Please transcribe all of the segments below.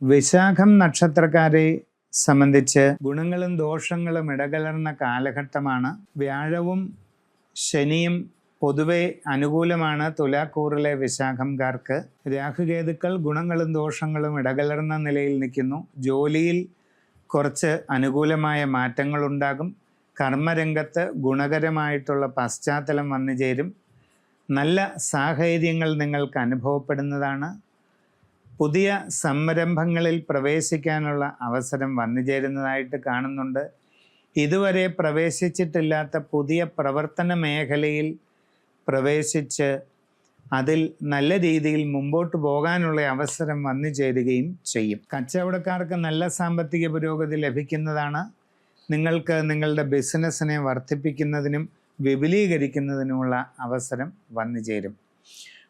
വിശാഖം നക്ഷത്രക്കാരെ സംബന്ധിച്ച് ഗുണങ്ങളും ദോഷങ്ങളും ഇടകലർന്ന കാലഘട്ടമാണ്. വ്യാഴവും ശനിയും പൊതുവെ അനുകൂലമാണ് തുലാക്കൂറിലെ വിശാഖംകാർക്ക്. രാഹുകേതുക്കൾ ഗുണങ്ങളും ദോഷങ്ങളും ഇടകലർന്ന നിലയിൽ നിൽക്കുന്നു. ജോലിയിൽ കുറച്ച് അനുകൂലമായ മാറ്റങ്ങളുണ്ടാകും. കർമ്മരംഗത്ത് ഗുണകരമായിട്ടുള്ള പശ്ചാത്തലം വന്നു ചേരും. നല്ല സാഹചര്യങ്ങൾ നിങ്ങൾക്ക് അനുഭവപ്പെടുന്നതാണ്. പുതിയ സംരംഭങ്ങളിൽ പ്രവേശിക്കാനുള്ള അവസരം വന്നു ചേരുന്നതായിട്ട് കാണുന്നുണ്ട്. ഇതുവരെ പ്രവേശിച്ചിട്ടില്ലാത്ത പുതിയ പ്രവർത്തന മേഖലയിൽ പ്രവേശിച്ച് അതിൽ നല്ല രീതിയിൽ മുമ്പോട്ട് പോകാനുള്ള അവസരം വന്നു ചേരുകയും ചെയ്യും. കച്ചവടക്കാർക്ക് നല്ല സാമ്പത്തിക പുരോഗതി ലഭിക്കുന്നതാണ്. നിങ്ങൾക്ക് നിങ്ങളുടെ ബിസിനസ്സിനെ വർദ്ധിപ്പിക്കുന്നതിനും വിപുലീകരിക്കുന്നതിനുമുള്ള അവസരം വന്നു ചേരും.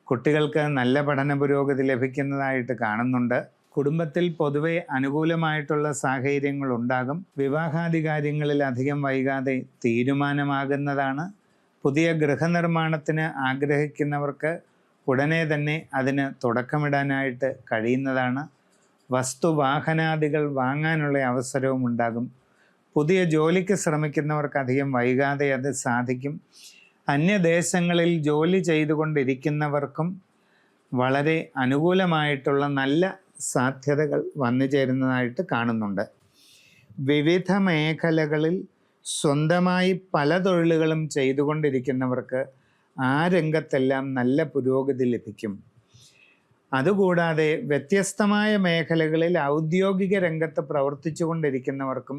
കുട്ടികൾക്ക് നല്ല പഠന പുരോഗതി ലഭിക്കുന്നതായിട്ട് കാണുന്നുണ്ട്. കുടുംബത്തിൽ പൊതുവെ അനുകൂലമായിട്ടുള്ള സാഹചര്യങ്ങൾ ഉണ്ടാകും. വിവാഹാദി കാര്യങ്ങളിൽ അധികം വൈകാതെ തീരുമാനമാകുന്നതാണ്. പുതിയ ഗൃഹനിർമ്മാണത്തിന് ആഗ്രഹിക്കുന്നവർക്ക് ഉടനെ തന്നെ അതിന് തുടക്കമിടാനായിട്ട് കഴിയുന്നതാണ്. വസ്തുവാഹനാദികൾ വാങ്ങാനുള്ള അവസരവും ഉണ്ടാകും. പുതിയ ജോലിക്ക് ശ്രമിക്കുന്നവർക്ക് അധികം വൈകാതെ അത് സാധിക്കും. അന്യദേശങ്ങളിൽ ജോലി ചെയ്തുകൊണ്ടിരിക്കുന്നവർക്കും വളരെ അനുകൂലമായിട്ടുള്ള നല്ല സാധ്യതകൾ വന്നു ചേരുന്നതായിട്ട് കാണുന്നുണ്ട്. വിവിധ മേഖലകളിൽ സ്വന്തമായി പല തൊഴിലുകളും ചെയ്തുകൊണ്ടിരിക്കുന്നവർക്ക് ആ രംഗത്തെല്ലാം നല്ല പുരോഗതി ലഭിക്കും. അതുകൂടാതെ വ്യത്യസ്തമായ മേഖലകളിൽ ഔദ്യോഗിക രംഗത്ത് പ്രവർത്തിച്ചു കൊണ്ടിരിക്കുന്നവർക്കും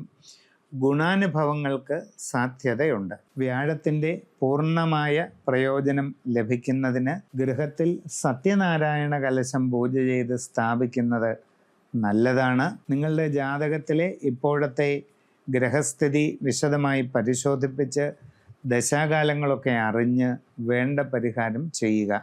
ഗുണാനുഭവങ്ങൾക്ക് സാധ്യതയുണ്ട്. വ്യാഴത്തിൻ്റെ പൂർണ്ണമായ പ്രയോജനം ലഭിക്കുന്നതിന് ഗൃഹത്തിൽ സത്യനാരായണ കലശം പൂജ ചെയ്ത് സ്ഥാപിക്കുന്നത് നല്ലതാണ്. നിങ്ങളുടെ ജാതകത്തിലെ ഇപ്പോഴത്തെ ഗ്രഹസ്ഥിതി വിശദമായി പരിശോധിപ്പിച്ച് ദശാകാലങ്ങളൊക്കെ അറിഞ്ഞ് വേണ്ട പരിഹാരം ചെയ്യുക.